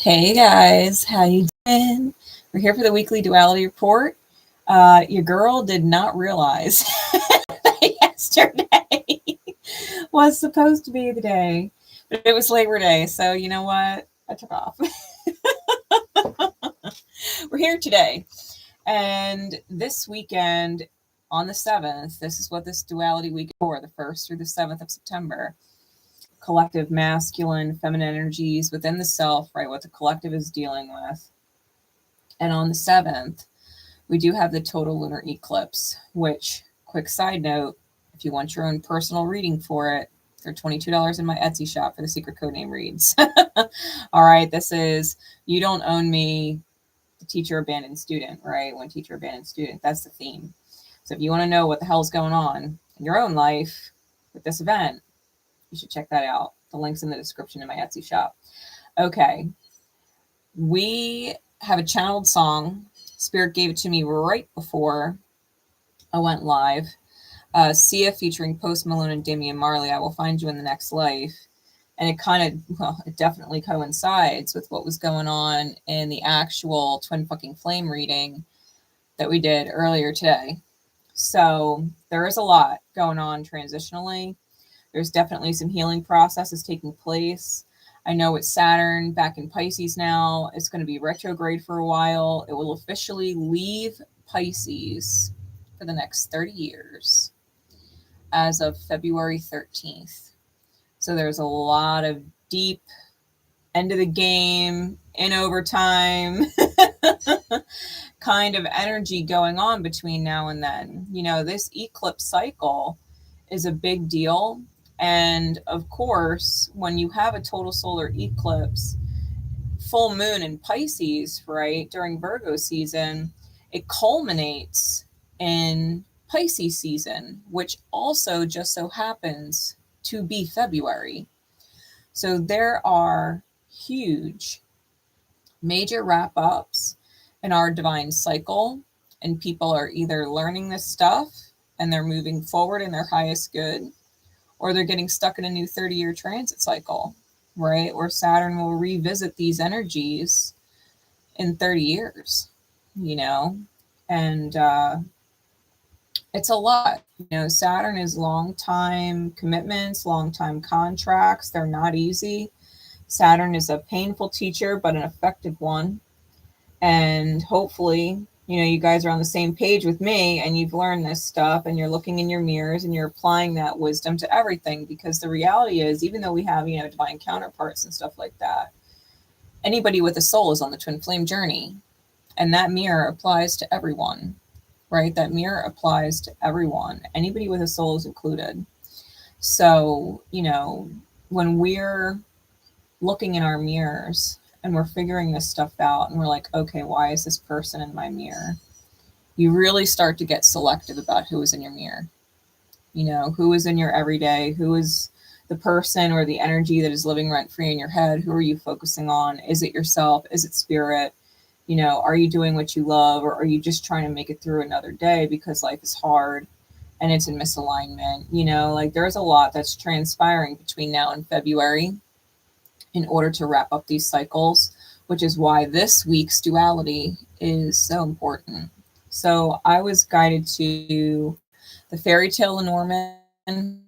Hey guys, how you doing? We're here for the weekly duality report. Your girl did not realize that yesterday was supposed to be the day, but it was Labor Day, so you know what? I took off. We're here today, and this weekend on the 7th, this is what this duality week is for, the 1st through the 7th of September. Collective masculine, feminine energies within the self, right? What the collective is dealing with. And on the 7th, we do have the total lunar eclipse, which, quick side note, if you want your own personal reading for it, they're $22 in my Etsy shop for the secret code name reads. All right, this is You Don't Own Me, the teacher abandoned student, right? One teacher abandoned student, that's the theme. So if you want to know what the hell's going on in your own life with this event, you should check that out. The link's in the description in my Etsy shop. Okay. We have a channeled song. Spirit gave it to me right before I went live. Sia featuring Post Malone and Damian Marley, I Will Find You in the Next Life. And it definitely coincides with what was going on in the actual Twin Fucking Flame reading that we did earlier today. So there is a lot going on transitionally. There's definitely some healing processes taking place. I know it's Saturn back in Pisces now. It's going to be retrograde for a while. It will officially leave Pisces for the next 30 years as of February 13th. So there's a lot of deep end of the game, in overtime kind of energy going on between now and then. You know, this eclipse cycle is a big deal. And of course, when you have a total solar eclipse, full moon in Pisces, right, during Virgo season, it culminates in Pisces season, which also just so happens to be February. So there are huge, major wrap-ups in our divine cycle, and people are either learning this stuff and they're moving forward in their highest good, or they're getting stuck in a new 30-year transit cycle, right? Where Saturn will revisit these energies in 30 years, you know? And it's a lot. You know, Saturn is long-time commitments, long-time contracts. They're not easy. Saturn is a painful teacher, but an effective one. And hopefully, you know, you guys are on the same page with me and you've learned this stuff and you're looking in your mirrors and you're applying that wisdom to everything, because the reality is, even though we have, you know, divine counterparts and stuff like that, anybody with a soul is on the twin flame journey, and that mirror applies to everyone, right? That mirror applies to everyone. Anybody with a soul is included. So, you know, when we're looking in our mirrors and we're figuring this stuff out and we're like, okay, why is this person in my mirror? You really start to get selective about who is in your mirror. You know, who is in your everyday, who is the person or the energy that is living rent free in your head? Who are you focusing on? Is it yourself? Is it spirit? You know, are you doing what you love, or are you just trying to make it through another day because life is hard and it's in misalignment? You know, like there's a lot that's transpiring between now and February in order to wrap up these cycles, which is why this week's duality is so important. So I was guided to the Fairy Tale Lenormand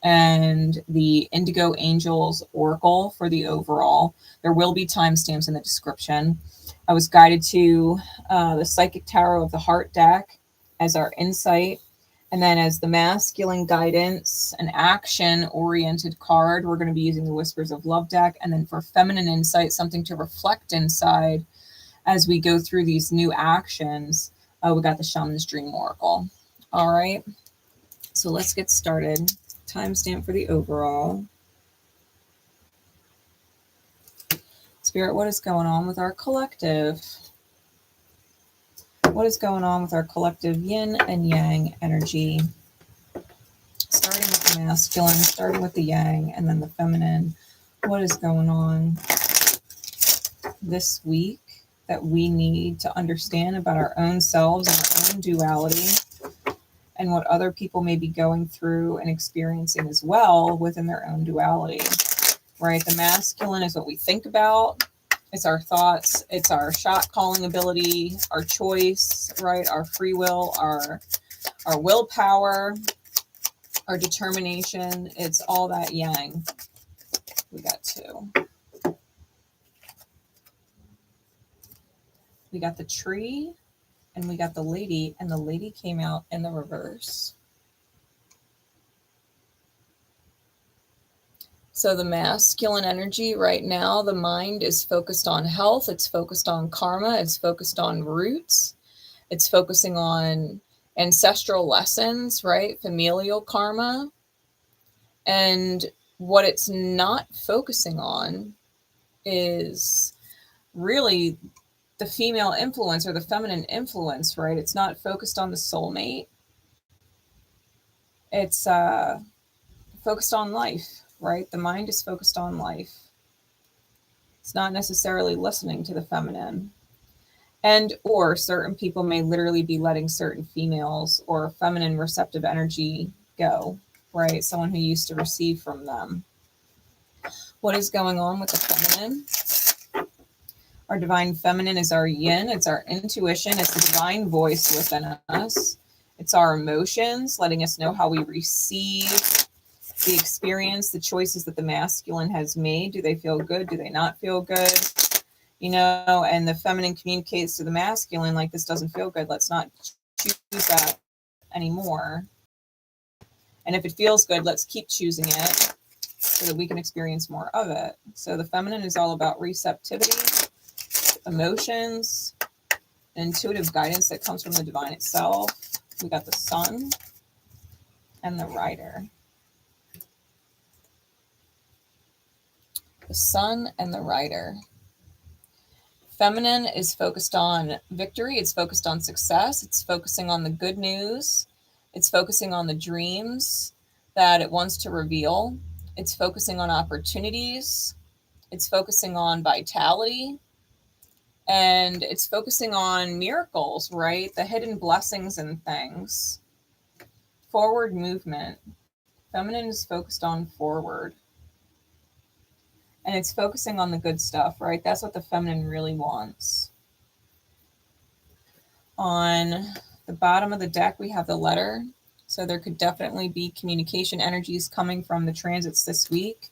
and the Indigo Angels Oracle for the overall. There will be timestamps in the description. I was guided to the Psychic Tarot of the Heart deck as our insight. And then as the masculine guidance and action-oriented card, we're going to be using the Whispers of Love deck. And then for feminine insight, something to reflect inside as we go through these new actions, we got the Shaman's Dream Oracle. All right, so let's get started. Timestamp for the overall. Spirit, what is going on with our collective? What is going on with our collective yin and yang energy? Starting with the masculine, starting with the yang, and then the feminine. What is going on this week that we need to understand about our own selves and our own duality, and what other people may be going through and experiencing as well within their own duality, right? The masculine is what we think about. It's our thoughts. It's our shot calling ability, our choice, right? Our free will, our willpower, our determination. It's all that yang. We got two. We got the tree and we got the lady, and the lady came out in the reverse. So the masculine energy right now, the mind is focused on health. It's focused on karma. It's focused on roots. It's focusing on ancestral lessons, right? Familial karma. And what it's not focusing on is really the female influence or the feminine influence, right? It's not focused on the soulmate. It's focused on life, right? The mind is focused on life. It's not necessarily listening to the feminine. And or certain people may literally be letting certain females or feminine receptive energy go, right? Someone who used to receive from them. What is going on with the feminine? Our divine feminine is our yin. It's our intuition. It's the divine voice within us. It's our emotions, letting us know how we receive the experience, the choices that the masculine has made. Do they feel good? Do they not feel good? You know, and the feminine communicates to the masculine, like, this doesn't feel good. Let's not choose that anymore. And if it feels good, let's keep choosing it so that we can experience more of it. So the feminine is all about receptivity, emotions, intuitive guidance that comes from the divine itself. We got the sun and the rider. The sun and the rider. Feminine is focused on victory. It's focused on success. It's focusing on the good news. It's focusing on the dreams that it wants to reveal. It's focusing on opportunities. It's focusing on vitality. And it's focusing on miracles, right? The hidden blessings and things. Forward movement. Feminine is focused on forward. And it's focusing on the good stuff, right? That's what the feminine really wants. On the bottom of the deck, we have the letter. So there could definitely be communication energies coming from the transits this week.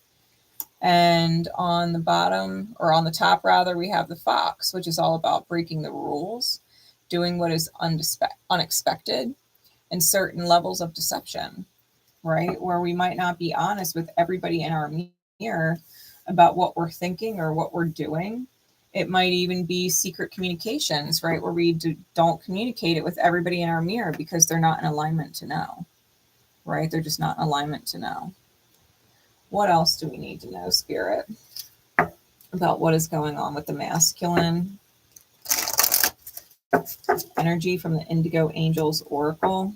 And on the bottom, or on the top rather, we have the fox, which is all about breaking the rules, doing what is unexpected, and certain levels of deception, right? Where we might not be honest with everybody in our mirror about what we're thinking or what we're doing. It might even be secret communications, right? Where we don't communicate it with everybody in our mirror because they're not in alignment to know, right? They're just not in alignment to know. What else do we need to know, Spirit, about what is going on with the masculine energy from the Indigo Angels Oracle?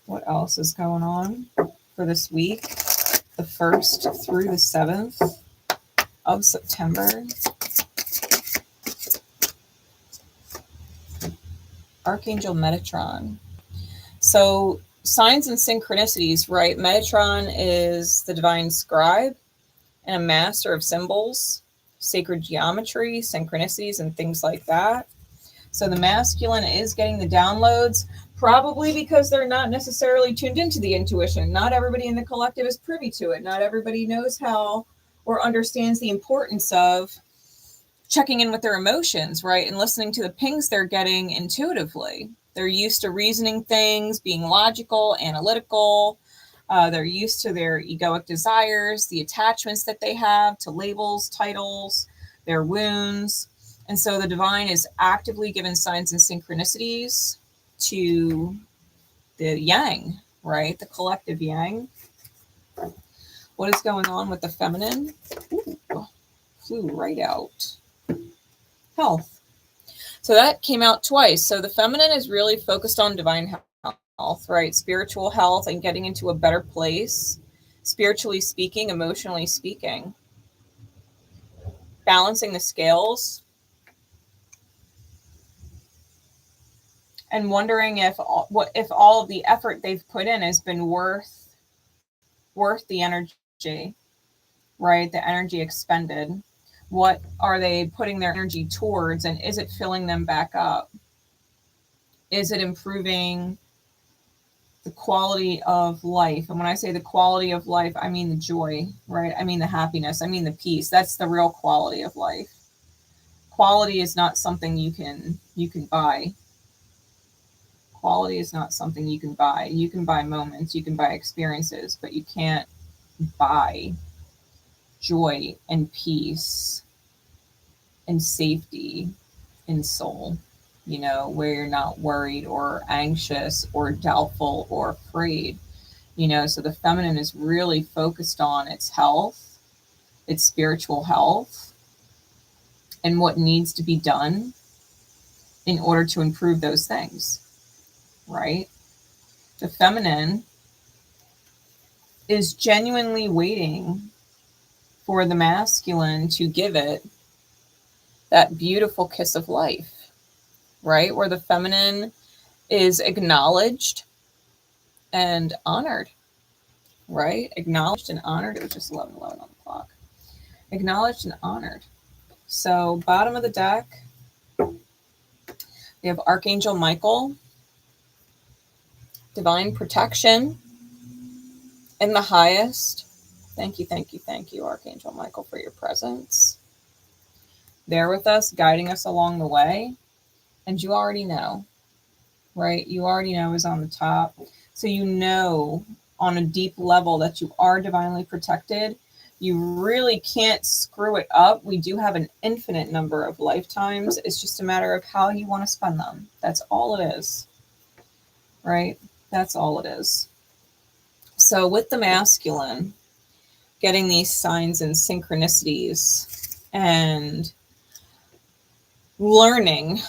What else is going on for this week, the 1st through the 7th of September? Archangel Metatron. So signs and synchronicities, right? Metatron is the divine scribe and a master of symbols, sacred geometry, synchronicities, and things like that. So the masculine is getting the downloads, probably because they're not necessarily tuned into the intuition. Not everybody in the collective is privy to it. Not everybody knows how or understands the importance of checking in with their emotions, right? And listening to the pings they're getting intuitively. They're used to reasoning things, being logical, analytical. They're used to their egoic desires, the attachments that they have to labels, titles, their wounds. And so the divine is actively given signs and synchronicities to the yang, right? The collective yang. What is going on with the feminine? Ooh, flew right out. Health. So that came out twice. So the feminine is really focused on divine health, right? Spiritual health and getting into a better place, spiritually speaking, emotionally speaking. Balancing the scales. And wondering if all of the effort they've put in has been worth the energy. right? The energy expended. What are they putting their energy towards, and is it filling them back up? Is it improving the quality of life? And when I say the quality of life, I mean the joy, right? I mean the happiness. I mean the peace. That's the real quality of life. Quality is not something you can buy. Quality is not something you can buy. You can buy moments, you can buy experiences, but you can't buy joy and peace and safety and soul, where you're not worried or anxious or doubtful or afraid. So the feminine is really focused on its health, its spiritual health, and what needs to be done in order to improve those things, right? The feminine is genuinely waiting for the masculine to give it that beautiful kiss of life, right? Where the feminine is acknowledged and honored, right? Acknowledged and honored. It was just 11:11 on the clock. Acknowledged and honored. So bottom of the deck, we have Archangel Michael, divine protection in the highest. Thank you, thank you, thank you, Archangel Michael, for your presence. There with us, guiding us along the way. And you already know, right? You already know is on the top. So you know on a deep level that you are divinely protected. You really can't screw it up. We do have an infinite number of lifetimes. It's just a matter of how you want to spend them. That's all it is, right? That's all it is. So with the masculine, getting these signs and synchronicities and learning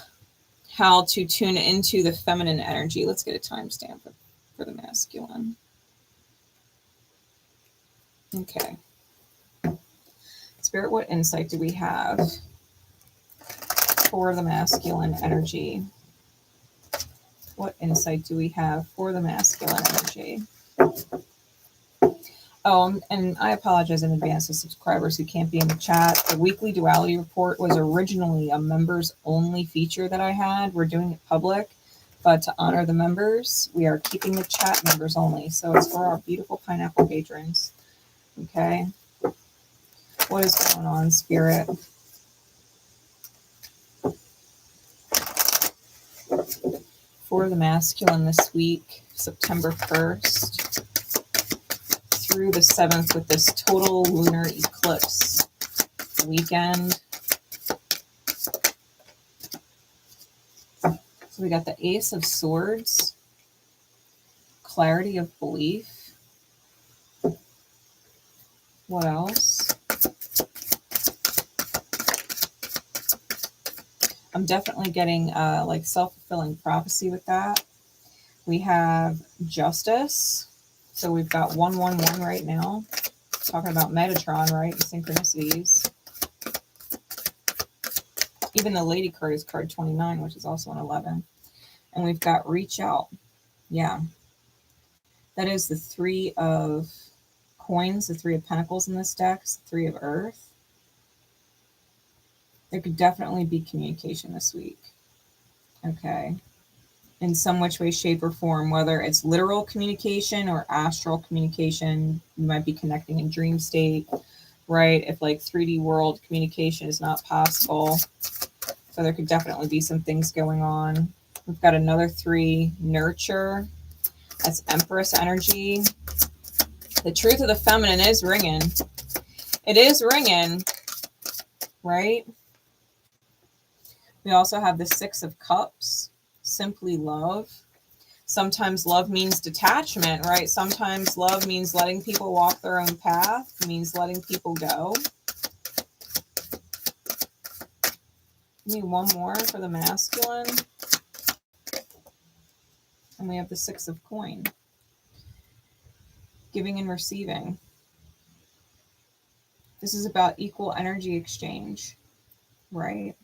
how to tune into the feminine energy. Let's get a timestamp for the masculine. Okay. Spirit, what insight do we have for the masculine energy? What insight do we have for the masculine energy? Oh, and I apologize in advance to subscribers who can't be in the chat. The weekly duality report was originally a members only feature that I had. We're doing it public, but to honor the members, we are keeping the chat members only. So it's for our beautiful pineapple patrons. Okay. What is going on, Spirit? For the masculine this week, September 1st. Through the 7th with this total lunar eclipse weekend. So we got the Ace of Swords, clarity of belief. What else? I'm definitely getting like self-fulfilling prophecy with that. We have justice. So we've got 111 right now. Talking about Metatron, right? And synchronicities. Even the lady card is card 29, which is also an 11. And we've got reach out. Yeah. That is the 3 of coins, the 3 of pentacles in this deck, 3 of earth. There could definitely be communication this week. Okay. In some which way, shape, or form, whether it's literal communication or astral communication. You might be connecting in dream state, right? If like 3D world communication is not possible. So there could definitely be some things going on. We've got another 3, nurture. That's Empress energy. The truth of the feminine is ringing. It is ringing, right? We also have the 6 of cups. Simply love. Sometimes love means detachment, right? Sometimes love means letting people walk their own path, means letting people go. Give me one more for the masculine. And we have the 6 of coin. Giving and receiving. This is about equal energy exchange, right?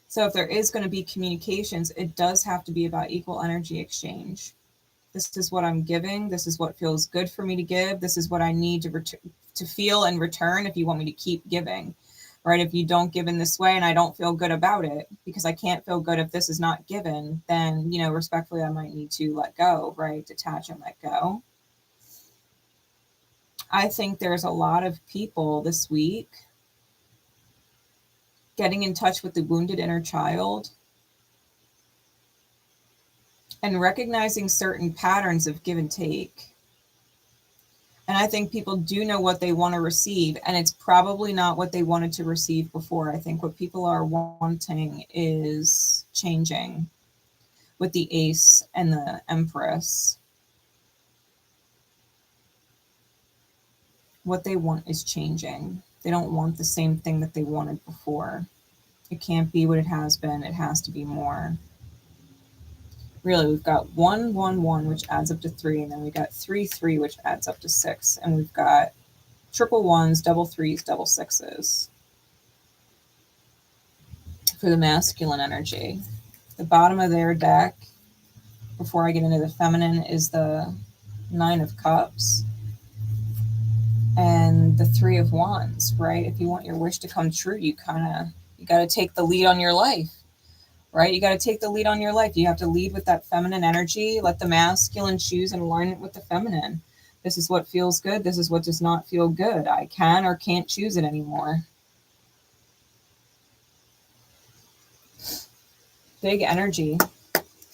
So if there is going to be communications, it does have to be about equal energy exchange. This is what I'm giving. This is what feels good for me to give. This is what I need to feel in return if you want me to keep giving, right? If you don't give in this way and I don't feel good about it, because I can't feel good if this is not given, then, you know, respectfully, I might need to let go, right? Detach and let go. I think there's a lot of people this week getting in touch with the wounded inner child and recognizing certain patterns of give and take. And I think people do know what they want to receive, and it's probably not what they wanted to receive before. I think what people are wanting is changing with the Ace and the Empress. What they want is changing. They don't want the same thing that they wanted before. It can't be what it has been. It has to be more. Really, we've got 1, 1, 1, which adds up to 3, and then we got 3, 3, which adds up to 6, and we've got triple ones, double threes, double sixes for the masculine energy. The bottom of their deck, before I get into the feminine, is the 9 of Cups and the 3 of Wands, right? If you want your wish to come true, you got to take the lead on your life. Right? You got to take the lead on your life. You have to lead with that feminine energy. Let the masculine choose and align it with the feminine. This is what feels good. This is what does not feel good. I can or can't choose it anymore. Big energy.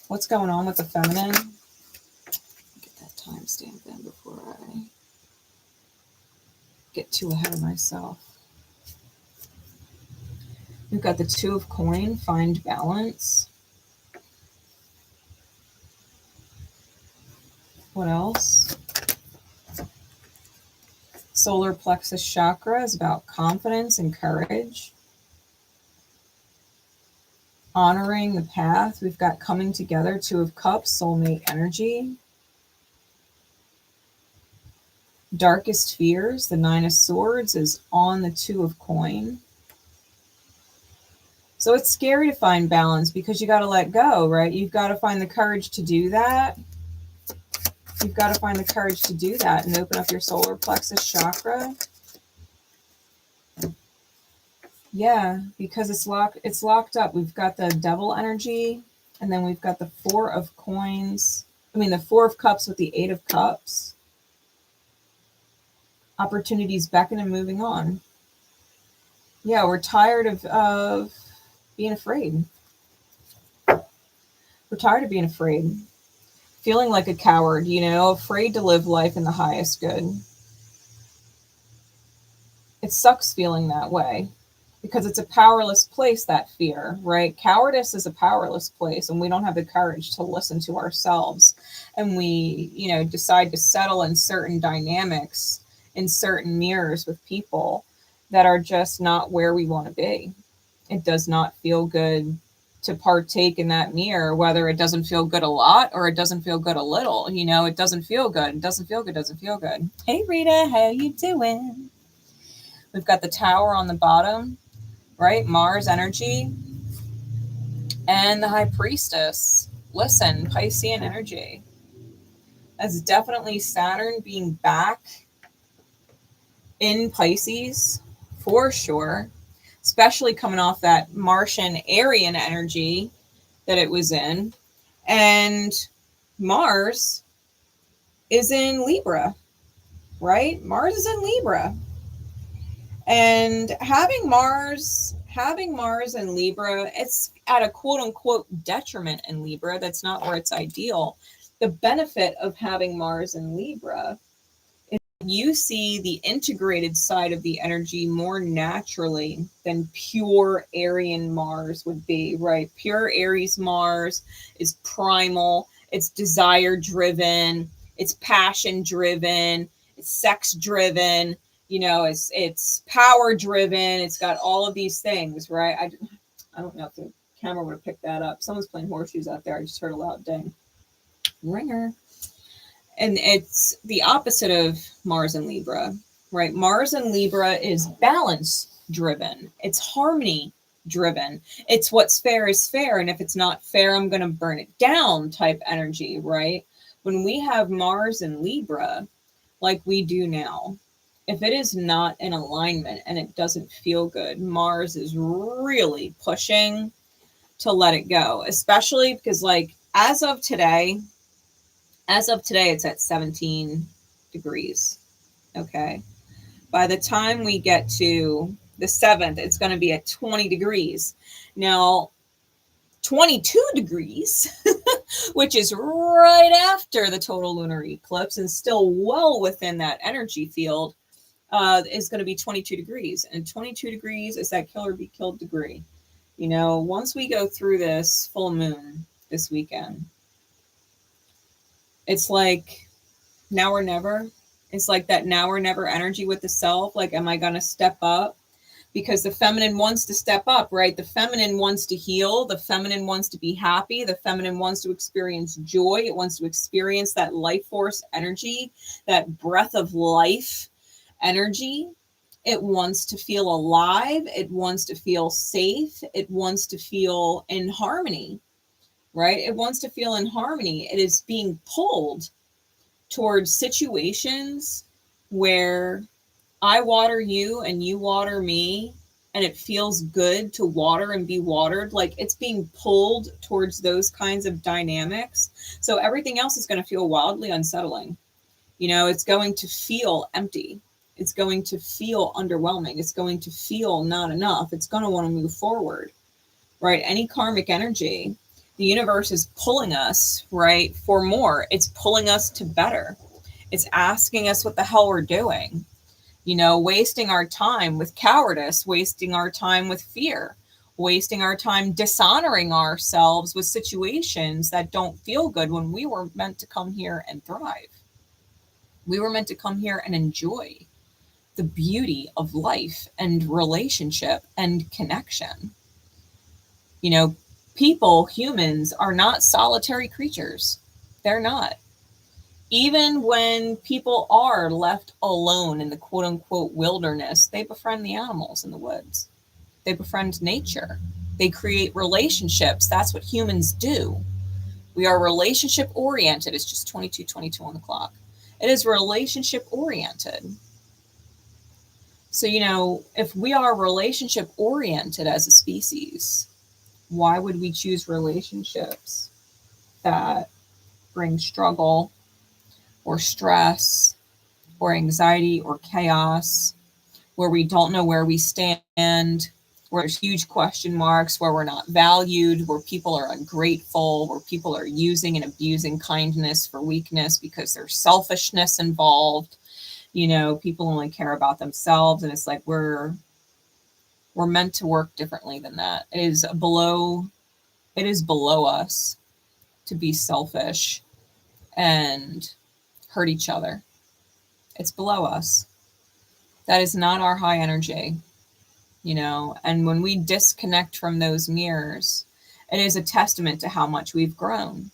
What's going on with the feminine? Get that timestamp in before I get too ahead of myself. We've got the 2 of Coins, find balance. What else? Solar plexus chakra is about confidence and courage. Honoring the path. We've got coming together, 2 of Cups, soulmate energy. Darkest fears, the 9 of Swords is on the 2 of Coins. So it's scary to find balance because you got to let go, right? You've got to find the courage to do that. You've got to find the courage to do that and open up your solar plexus chakra. Yeah, because it's locked up. We've got the Devil energy, and then we've got the 4 of Coins. The 4 of Cups with the 8 of Cups. Opportunities beckon and moving on. Yeah, we're tired of being afraid. We're tired of being afraid. Feeling like a coward, afraid to live life in the highest good. It sucks feeling that way because it's a powerless place, that fear, right? Cowardice is a powerless place, and we don't have the courage to listen to ourselves. And we, decide to settle in certain dynamics, in certain mirrors with people that are just not where we want to be. It does not feel good to partake in that mirror, whether it doesn't feel good a lot or it doesn't feel good a little. It doesn't feel good. It doesn't feel good. Doesn't feel good. Hey, Rita, how you doing? We've got the Tower on the bottom, right? Mars energy and the High Priestess. Listen, Piscean energy. That's definitely Saturn being back in Pisces for sure. Especially coming off that Martian Aryan energy that it was in. And Mars is in Libra, right? Mars is in Libra. And having Mars in Libra, it's at a quote unquote detriment in Libra. That's not where it's ideal. The benefit of having Mars in Libra, you see the integrated side of the energy more naturally than pure Aryan Mars would be, right? Pure Aries Mars is primal, it's desire driven, it's passion driven, it's sex driven, it's power driven, it's got all of these things, right? I don't know if the camera would have picked that up. Someone's playing horseshoes out there. I just heard a loud ding. Ringer. And it's the opposite of Mars and Libra, right? Mars and Libra is balance driven. It's harmony driven. It's what's fair is fair. And if it's not fair, I'm going to burn it down type energy, right? When we have Mars and Libra, like we do now, if it is not in alignment and it doesn't feel good, Mars is really pushing to let it go, especially because, like, as of today, it's at 17 degrees. Okay. By the time we get to the 7th, it's going to be at 20 degrees. Now, 22 degrees, which is right after the total lunar eclipse and still well within that energy field, is going to be 22 degrees. And 22 degrees is that kill or be killed degree. You know, once we go through this full moon this weekend, it's like now or never. It's like that now or never energy with the self. Like, am I going to step up? Because the feminine wants to step up, right? The feminine wants to heal. The feminine wants to be happy. The feminine wants to experience joy. It wants to experience that life force energy, that breath of life energy. It wants to feel alive. It wants to feel safe. It wants to feel in harmony, right? It wants to feel in harmony. It is being pulled towards situations where I water you and you water me, and it feels good to water and be watered. Like, it's being pulled towards those kinds of dynamics. So everything else is going to feel wildly unsettling. You know, it's going to feel empty. It's going to feel underwhelming. It's going to feel not enough. It's going to want to move forward, right? Any karmic energy, the universe is pulling us, right, for more. It's pulling us to better. It's asking us what the hell we're doing. You know, wasting our time with cowardice, wasting our time with fear, wasting our time dishonoring ourselves with situations that don't feel good when we were meant to come here and thrive. We were meant to come here and enjoy the beauty of life and relationship and connection. You know, people, humans, are not solitary creatures. They're not. Even when people are left alone in the quote unquote wilderness, they befriend the animals in the woods. They befriend nature. They create relationships. That's what humans do. We are relationship oriented. It's just 22:22 on the clock. It is relationship oriented. So, you know, if we are relationship oriented as a species, why would we choose relationships that bring struggle or stress or anxiety or chaos, where we don't know where we stand, where there's huge question marks, where we're not valued, where people are ungrateful, where people are using and abusing kindness for weakness because there's selfishness involved? You know, people only care about themselves, and it's like we're meant to work differently than that. It is below us to be selfish and hurt each other. It's below us. That is not our high energy, you know. And when we disconnect from those mirrors, it is a testament to how much we've grown.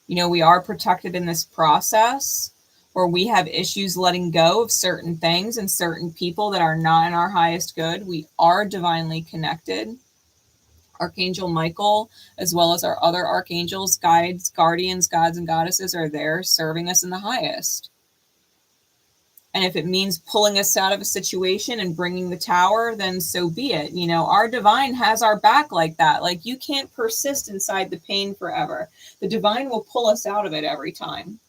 You know, we are protected in this process where we have issues letting go of certain things and certain people that are not in our highest good. We are divinely connected. Archangel Michael, as well as our other archangels, guides, guardians, gods, and goddesses, are there serving us in the highest. And if it means pulling us out of a situation and bringing the tower, then so be it. You know, our divine has our back like that. Like, you can't persist inside the pain forever. The divine will pull us out of it every time.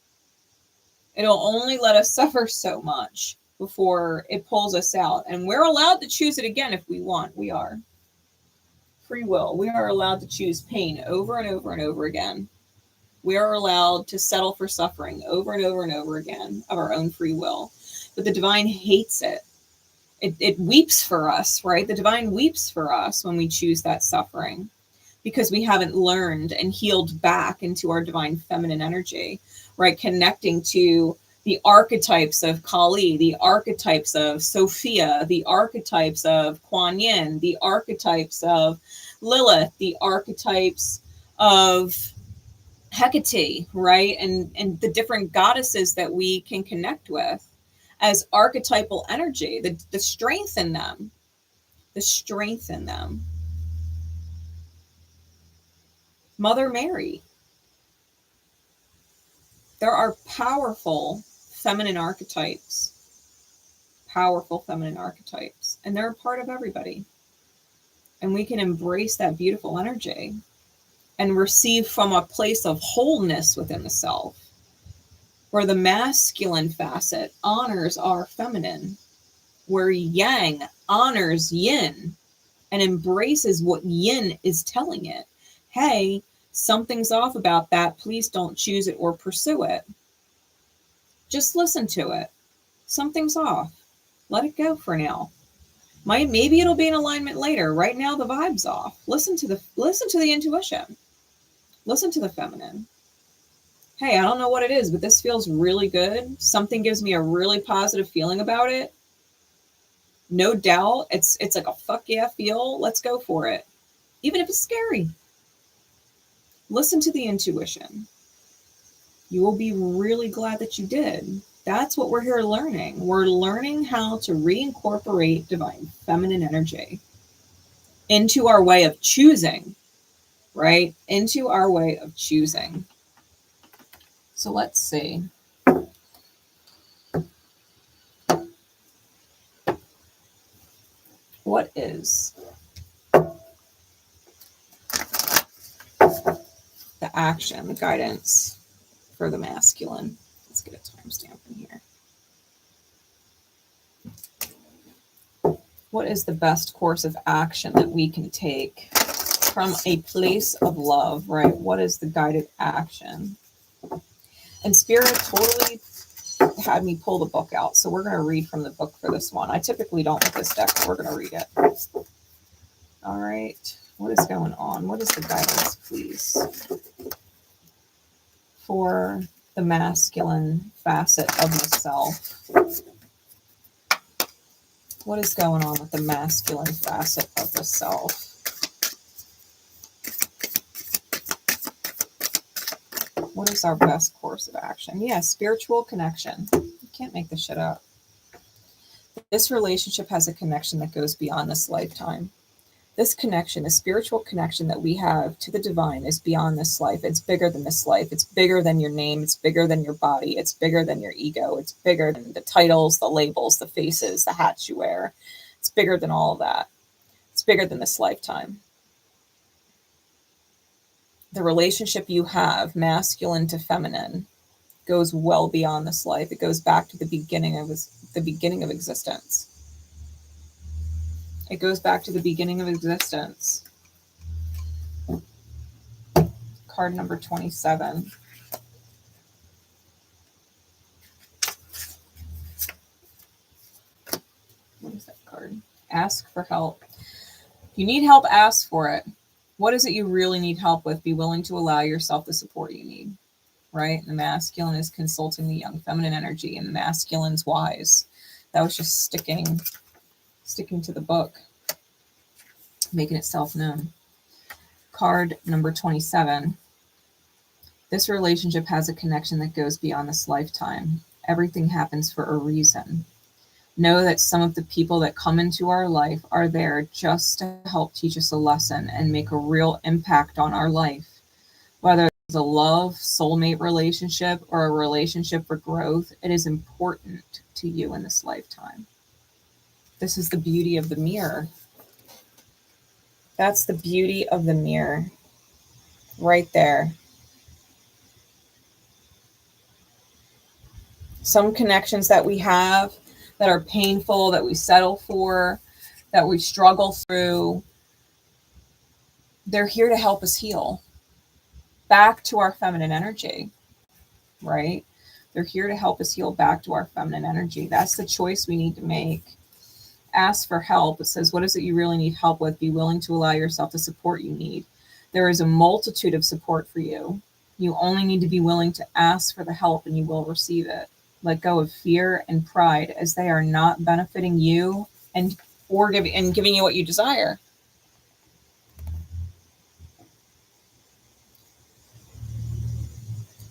It'll only let us suffer so much before it pulls us out. And we're allowed to choose it again if we want. We are. Free will. We are allowed to choose pain over and over and over again. We are allowed to settle for suffering over and over and over again of our own free will. But the divine hates it. It weeps for us, right? The divine weeps for us when we choose that suffering, because we haven't learned and healed back into our divine feminine energy, right? Connecting to the archetypes of Kali, the archetypes of Sophia, the archetypes of Kuan Yin, the archetypes of Lilith, the archetypes of Hecate, right? And the different goddesses that we can connect with as archetypal energy, the strength in them, the strength in them. Mother Mary. There are powerful feminine archetypes powerful feminine archetypes, and they're a part of everybody. And we can embrace that beautiful energy and receive from a place of wholeness within the self, where the masculine facet honors our feminine, where yang honors yin and embraces what yin is telling it. Hey, something's off about that. Please don't choose it or pursue it. Just listen to it. Something's off. Let it go for now. Maybe it'll be in alignment later. Right now, the vibe's off. Listen to the intuition. Listen to the feminine. Hey, I don't know what it is, but this feels really good. Something gives me a really positive feeling about it. No doubt. It's like a fuck yeah feel. Let's go for it. Even if it's scary. Listen to the intuition. You will be really glad that you did. That's what we're here learning. We're learning how to reincorporate divine feminine energy into our way of choosing, right? Into our way of choosing. So let's see. What is the action, the guidance for the masculine? Let's get a timestamp in here. What is the best course of action that we can take from a place of love, right? What is the guided action? And Spirit totally had me pull the book out. So we're going to read from the book for this one. I typically don't with this deck, but we're going to read it. All right. What is going on? What is the guidance, please, for the masculine facet of the self? What is going on with the masculine facet of the self? What is our best course of action? Yeah, spiritual connection. You can't make this shit up. This relationship has a connection that goes beyond this lifetime. This connection, the spiritual connection that we have to the divine, is beyond this life. It's bigger than this life. It's bigger than your name. It's bigger than your body. It's bigger than your ego. It's bigger than the titles, the labels, the faces, the hats you wear. It's bigger than all of that. It's bigger than this lifetime. The relationship you have, masculine to feminine, goes well beyond this life. It goes back to the beginning of existence. It goes back to the beginning of existence. Card number 27. What is that card? Ask for help. If you need help, ask for it. What is it you really need help with? Be willing to allow yourself the support you need, right? And the masculine is consulting the young feminine energy, and the masculine's wise. That was just sticking to the book, making itself known. Card number 27. This relationship has a connection that goes beyond this lifetime. Everything happens for a reason. Know that some of the people that come into our life are there just to help teach us a lesson and make a real impact on our life. Whether it's a love, soulmate relationship, or a relationship for growth, it is important to you in this lifetime. This is the beauty of the mirror. That's the beauty of the mirror. Right there. Some connections that we have that are painful, that we settle for, that we struggle through, they're here to help us heal back to our feminine energy, right? They're here to help us heal back to our feminine energy. That's the choice we need to make. Ask for help. It says, what is it you really need help with? Be willing to allow yourself the support you need. There is a multitude of support for you. You only need to be willing to ask for the help and you will receive it. Let go of fear and pride, as they are not benefiting you and giving you what you desire.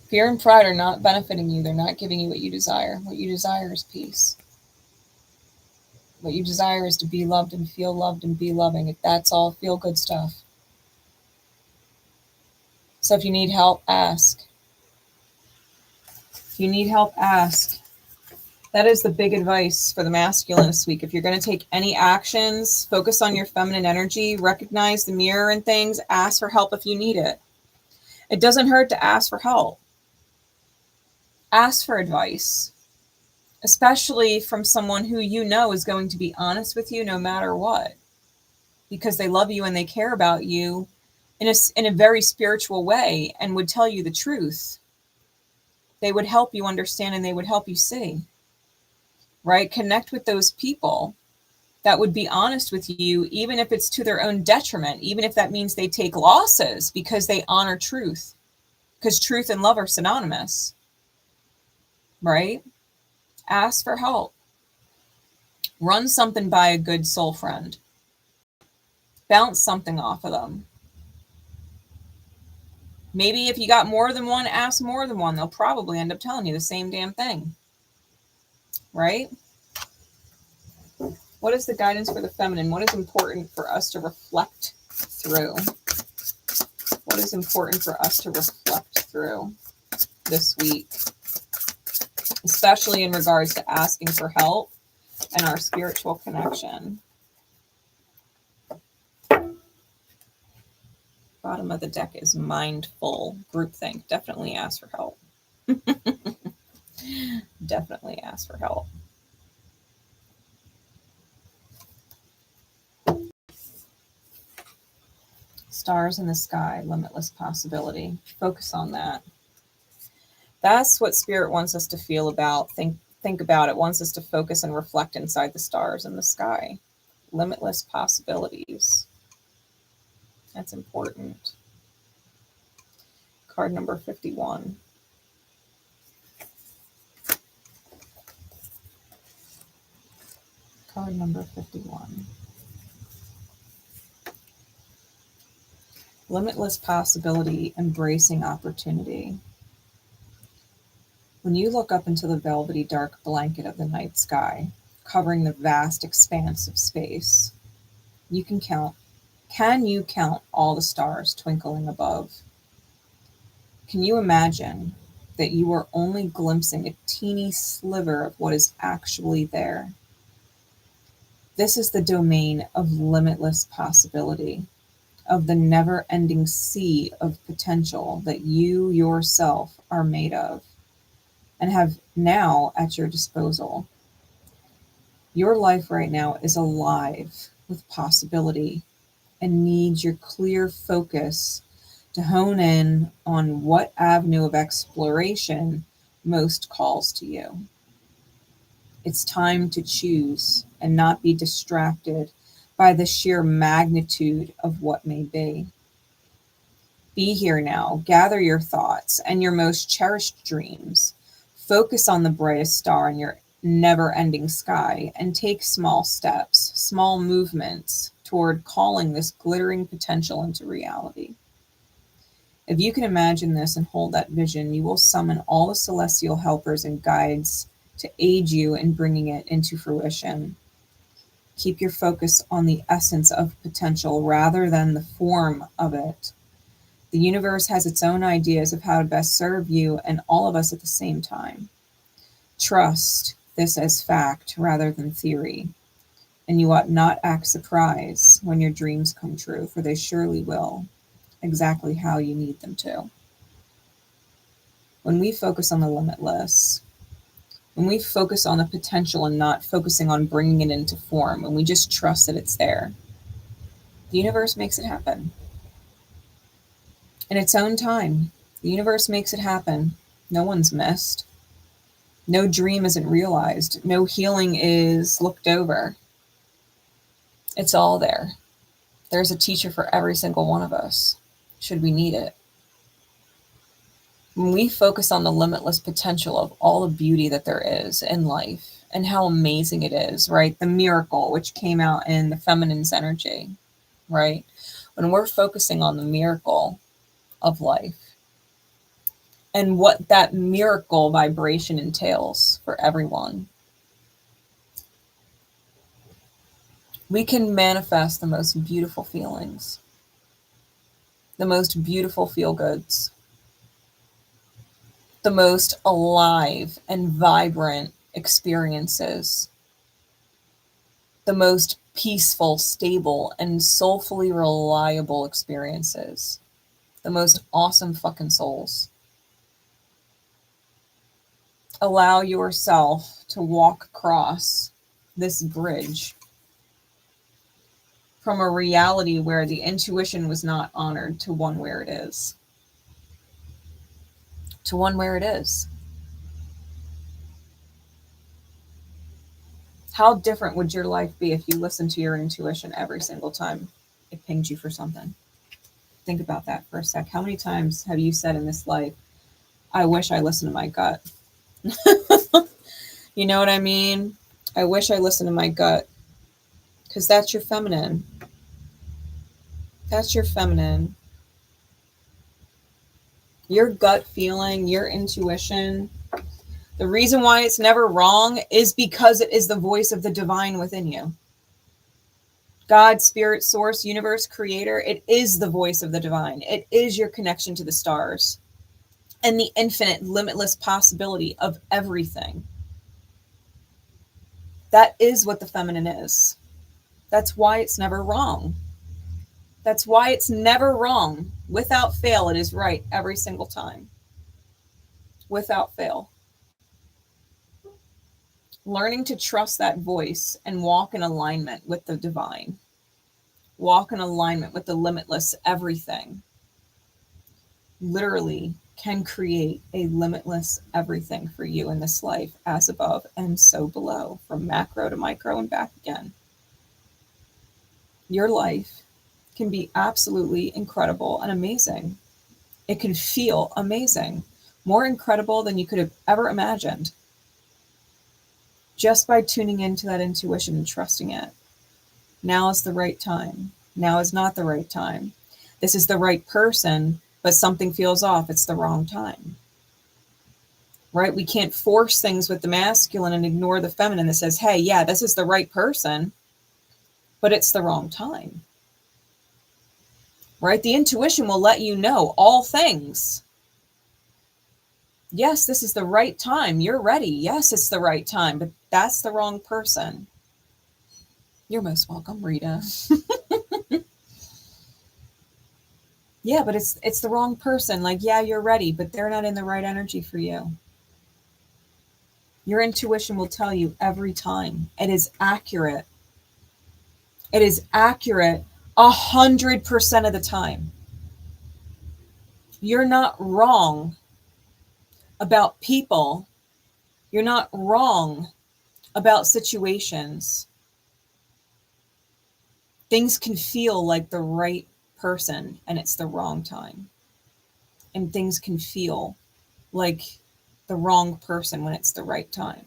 Fear and pride are not benefiting you. They're not giving you what you desire. What you desire is peace. What you desire is to be loved and be loving. That's all feel good stuff. So if you need help, ask. If you need help, ask. That is the big advice for the masculine this week. If you're going to take any actions, focus on your feminine energy, recognize the mirror and things, ask for help if you need it. It doesn't hurt to ask for help. Ask for advice, especially from someone who you know is going to be honest with you no matter what, because they love you and they care about you in a very spiritual way and would tell you the truth. They would help you understand and they would help you see, right? Connect with those people that would be honest with you, even if it's to their own detriment, even if that means they take losses because they honor truth, because truth and love are synonymous, right? Ask for help. Run something by a good soul friend. Bounce something off of them. Maybe if you got more than one, ask more than one. They'll probably end up telling you the same damn thing, right? What is the guidance for the feminine? What is important for us to reflect through? What is important for us to reflect through this week? Especially in regards to asking for help and our spiritual connection. Bottom of the deck is mindful groupthink. Definitely ask for help. Definitely ask for help. Stars in the sky, limitless possibility. Focus on that. That's what Spirit wants us to feel about. Think about it. Wants us to focus and reflect inside the stars in the sky. Limitless possibilities. That's important. Card number 51. Card number 51. Limitless possibility, embracing opportunity. When you look up into the velvety dark blanket of the night sky, covering the vast expanse of space, you can you count all the stars twinkling above? Can you imagine that you are only glimpsing a teeny sliver of what is actually there? This is the domain of limitless possibility, of the never-ending sea of potential that you yourself are made of and have now at your disposal. Your life right now is alive with possibility and needs your clear focus to hone in on what avenue of exploration most calls to you. It's time to choose and not be distracted by the sheer magnitude of what may be. Be here now, gather your thoughts and your most cherished dreams. Focus on the brightest star in your never-ending sky and take small steps, small movements toward calling this glittering potential into reality. If you can imagine this and hold that vision, you will summon all the celestial helpers and guides to aid you in bringing it into fruition. Keep your focus on the essence of potential rather than the form of it. The universe has its own ideas of how to best serve you and all of us at the same time. Trust this as fact rather than theory, and you ought not act surprised when your dreams come true, for they surely will, exactly how you need them to. When we focus on the limitless, when we focus on the potential and not focusing on bringing it into form, when we just trust that it's there, the universe makes it happen. In its own time, the universe makes it happen. No one's missed. No dream isn't realized. No healing is looked over. It's all there. There's a teacher for every single one of us, should we need it. When we focus on the limitless potential of all the beauty that there is in life and how amazing it is, right? The miracle, which came out in the feminine's energy, right? When we're focusing on the miracle of life and what that miracle vibration entails for everyone, we can manifest the most beautiful feelings, the most beautiful feel-goods, the most alive and vibrant experiences, the most peaceful, stable, and soulfully reliable experiences, the most awesome fucking souls. Allow yourself to walk across this bridge from a reality where the intuition was not honored to one where it is. To one where it is. How different would your life be if you listened to your intuition every single time it pinged you for something? Think about that for a sec. How many times have you said in this life, I wish I listened to my gut? You know what I mean? I wish I listened to my gut. Because that's your feminine. That's your feminine. Your gut feeling, your intuition. The reason why it's never wrong is because it is the voice of the divine within you. God, spirit, source, universe, creator, it is the voice of the divine. It is your connection to the stars and the infinite, limitless possibility of everything. That is what the feminine is. That's why it's never wrong. That's why it's never wrong. Without fail, it is right every single time. Without fail. Learning to trust that voice and walk in alignment with the divine. Walk in alignment with the limitless everything. Literally can create a limitless everything for you in this life, as above and so below, from macro to micro and back again. Your life can be absolutely incredible and amazing. It can feel amazing, more incredible than you could have ever imagined, just by tuning into that intuition and trusting it. Now is the right time. Now is not the right time. This is the right person, but something feels off. It's the wrong time. Right? We can't force things with the masculine and ignore the feminine that says, hey, yeah, this is the right person, but it's the wrong time. Right? The intuition will let you know all things. Yes, this is the right time. You're ready. Yes, it's the right time, but that's the wrong person. You're most welcome, Rita. Yeah, but it's the wrong person. Like, yeah, you're ready, but they're not in the right energy for you. Your intuition will tell you every time. It is accurate. It is accurate 100% of the time. You're not wrong about people. You're not wrong about situations. Things can feel like the right person and it's the wrong time. And things can feel like the wrong person when it's the right time.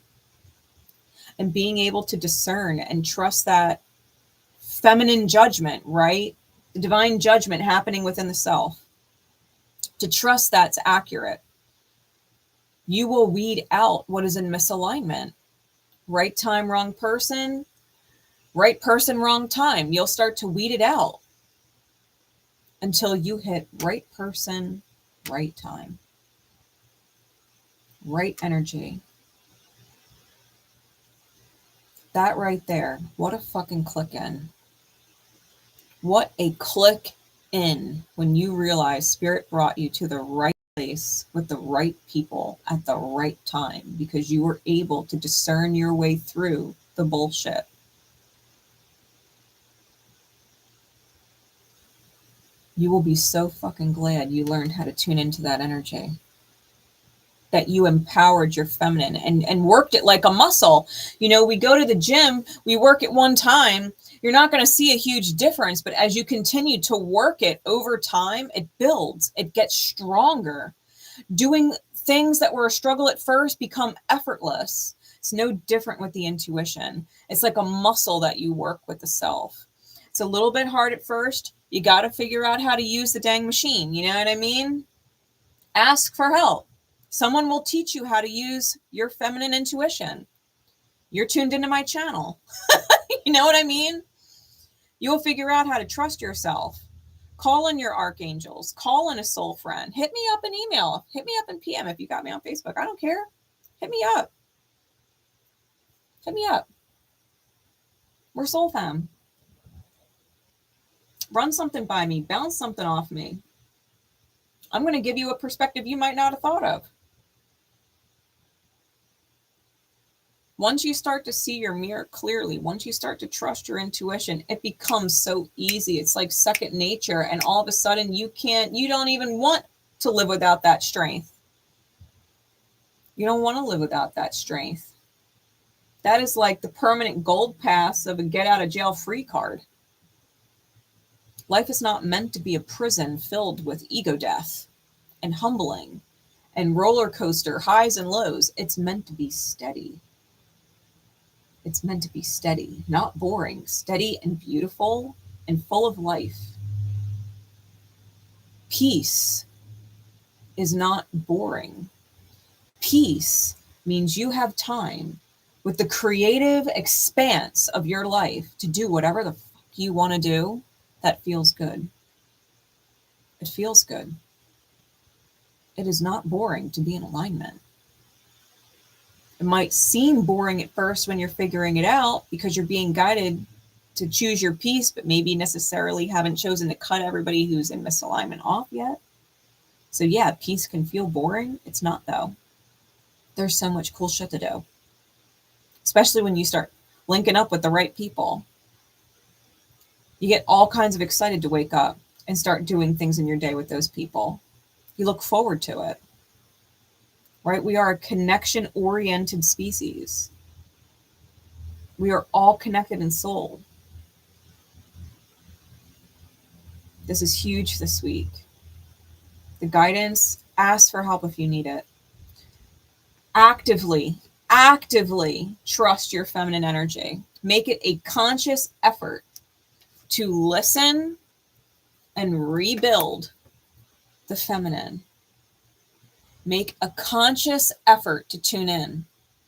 And being able to discern and trust that feminine judgment, right? The divine judgment happening within the self. To trust that's accurate. You will weed out what is in misalignment. Right time, wrong person. Right person, wrong time. You'll start to weed it out until you hit right person, right time. Right energy. That right there. What a fucking click in. What a click in when you realize spirit brought you to the right place with the right people at the right time because you were able to discern your way through the bullshit. You will be so fucking glad you learned how to tune into that energy. That you empowered your feminine and worked it like a muscle. You know, we go to the gym, we work it one time. You're not going to see a huge difference, but as you continue to work it over time, it builds, it gets stronger. Doing things that were a struggle at first become effortless. It's no different with the intuition. It's like a muscle that you work with the self. It's a little bit hard at first. You got to figure out how to use the dang machine. You know what I mean? Ask for help. Someone will teach you how to use your feminine intuition. You're tuned into my channel. You know what I mean? You'll figure out how to trust yourself. Call in your archangels. Call in a soul friend. Hit me up in email. Hit me up in PM if you got me on Facebook. I don't care. Hit me up. Hit me up. We're soul fam. Run something by me. Bounce something off me. I'm going to give you a perspective you might not have thought of. Once you start to see your mirror clearly, once you start to trust your intuition, it becomes so easy. It's like second nature. And all of a sudden you don't even want to live without that strength. You don't want to live without that strength. That is like the permanent gold pass of a get out of jail free card. Life is not meant to be a prison filled with ego death and humbling and roller coaster highs and lows. It's meant to be steady. It's meant to be steady, not boring, steady and beautiful and full of life. Peace is not boring. Peace means you have time with the creative expanse of your life to do whatever the fuck you want to do. That feels good. It feels good. It is not boring to be in alignment. It might seem boring at first when you're figuring it out because you're being guided to choose your peace, but maybe necessarily haven't chosen to cut everybody who's in misalignment off yet. So yeah, peace can feel boring. It's not though. There's so much cool shit to do, especially when you start linking up with the right people. You get all kinds of excited to wake up and start doing things in your day with those people. You look forward to it, right? We are a connection-oriented species. We are all connected in soul. This is huge this week. The guidance, ask for help if you need it. Actively trust your feminine energy. Make it a conscious effort to listen and rebuild the feminine. Make a conscious effort to tune in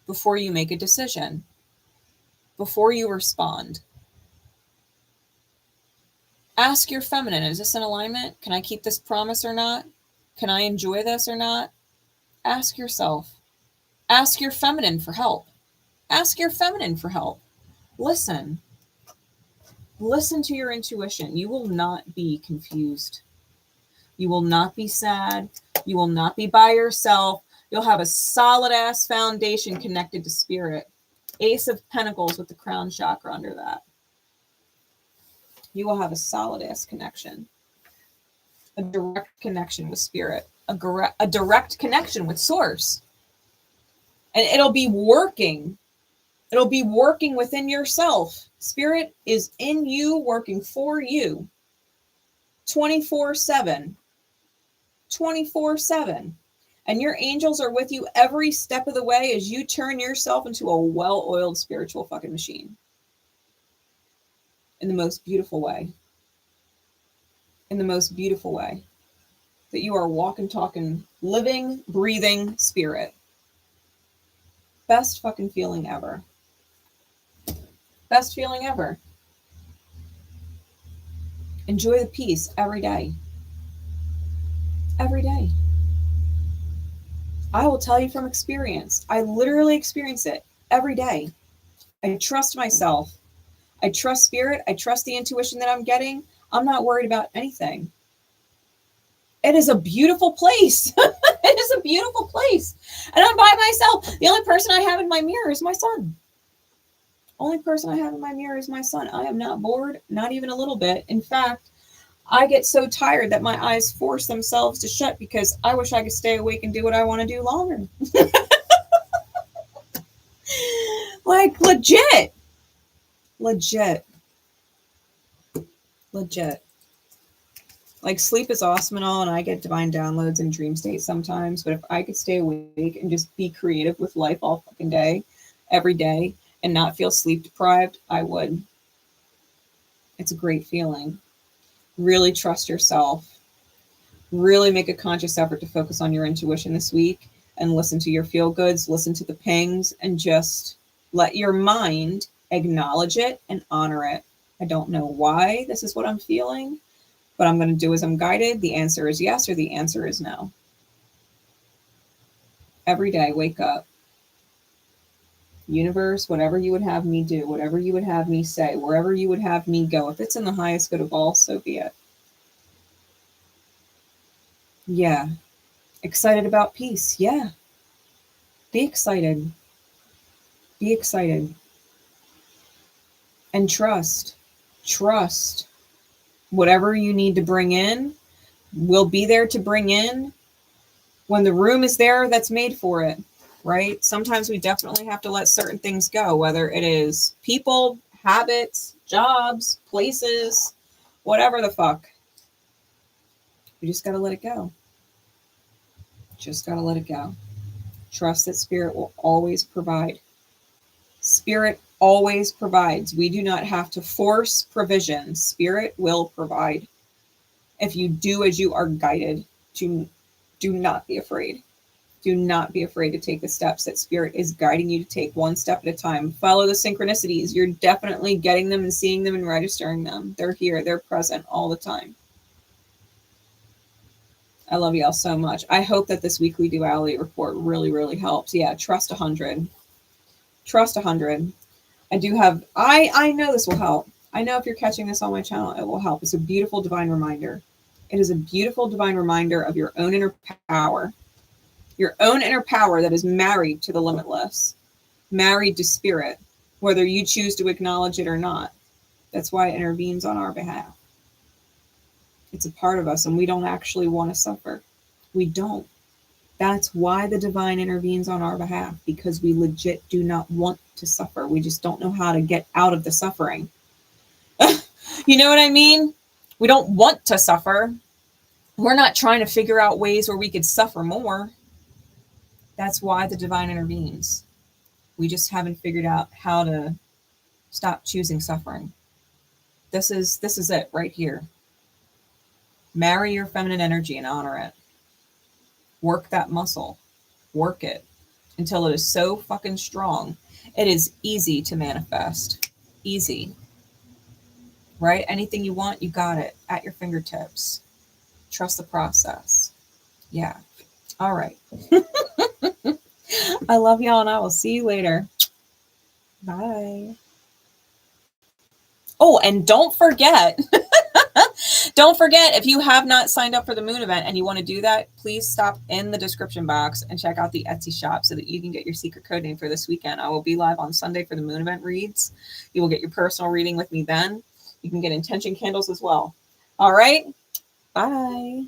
before you make a decision, before you respond. Ask your feminine, is this in alignment? Can I keep this promise or not? Can I enjoy this or not? Ask yourself. Ask your feminine for help. Ask your feminine for help. Listen. Listen to your intuition. You will not be confused. You will not be sad. You will not be by yourself. You'll have a solid ass foundation connected to spirit. Ace of Pentacles with the crown chakra under that. You will have a solid ass connection. A direct connection with spirit. A direct connection with source. And it'll be working. It'll be working within yourself. Spirit is in you, working for you. 24/7. 24/7. And your angels are with you every step of the way as you turn yourself into a well-oiled spiritual fucking machine. In the most beautiful way. In the most beautiful way. That you are walking, talking, living, breathing spirit. Best fucking feeling ever. Best feeling ever. Enjoy the peace every day. Every day. I will tell you from experience. I literally experience it every day. I trust myself. I trust spirit. I trust the intuition that I'm getting. I'm not worried about anything. It is a beautiful place. It is a beautiful place. And I'm by myself. The only person I have in my mirror is my son. Only person I have in my mirror is my son. I am not bored, not even a little bit. In fact, I get so tired that my eyes force themselves to shut because I wish I could stay awake and do what I want to do longer. Like legit. Like sleep is awesome and all, and I get divine downloads and dream states sometimes, but if I could stay awake and just be creative with life all fucking day, every day, and not feel sleep deprived, I would. It's a great feeling. Really trust yourself. Really make a conscious effort to focus on your intuition this week and listen to your feel goods, listen to the pings, and just let your mind acknowledge it and honor it. I don't know why this is what I'm feeling, but I'm going to do as I'm guided. The answer is yes or the answer is no. Every day, wake up. Universe, whatever you would have me do, whatever you would have me say, wherever you would have me go, if it's in the highest good of all, so be it. Yeah. Excited about peace. Yeah. Be excited. Be excited. And trust. Trust. Whatever you need to bring in, we'll be there to bring in when the room is there that's made for it, right? Sometimes we definitely have to let certain things go, whether it is people, habits, jobs, places, whatever the fuck. We just got to let it go. Just got to let it go. Trust that Spirit will always provide. Spirit always provides. We do not have to force provision. Spirit will provide. If you do as you are guided, do not be afraid. Do not be afraid to take the steps that Spirit is guiding you to take, one step at a time. Follow the synchronicities. You're definitely getting them and seeing them and registering them. They're here. They're present all the time. I love y'all so much. I hope that this weekly duality report really, really helps. Yeah, trust 100. Trust 100. I know this will help. I know if you're catching this on my channel, it will help. It's a beautiful divine reminder. It is a beautiful divine reminder of your own inner power. Your own inner power that is married to the limitless, married to Spirit, whether you choose to acknowledge it or not. That's why it intervenes on our behalf. It's a part of us, and we don't actually want to suffer. We don't. That's why the divine intervenes on our behalf, because we legit do not want to suffer. We just don't know how to get out of the suffering. You know what I mean? We don't want to suffer. We're not trying to figure out ways where we could suffer more. That's why the divine intervenes. We just haven't figured out how to stop choosing suffering. This is it right here. Marry your feminine energy and honor it. Work that muscle. Work it until it is so fucking strong. It is easy to manifest. Easy. Right? Anything you want, you got it at your fingertips. Trust the process. Yeah. All right. I love y'all, and I will see you later. Bye. Oh, and don't forget, if you have not signed up for the moon event and you want to do that, please stop in the description box and check out the Etsy shop so that you can get your secret code name for this weekend. I will be live on Sunday for the moon event reads. You will get your personal reading with me then. You can get intention candles as well. All right. Bye.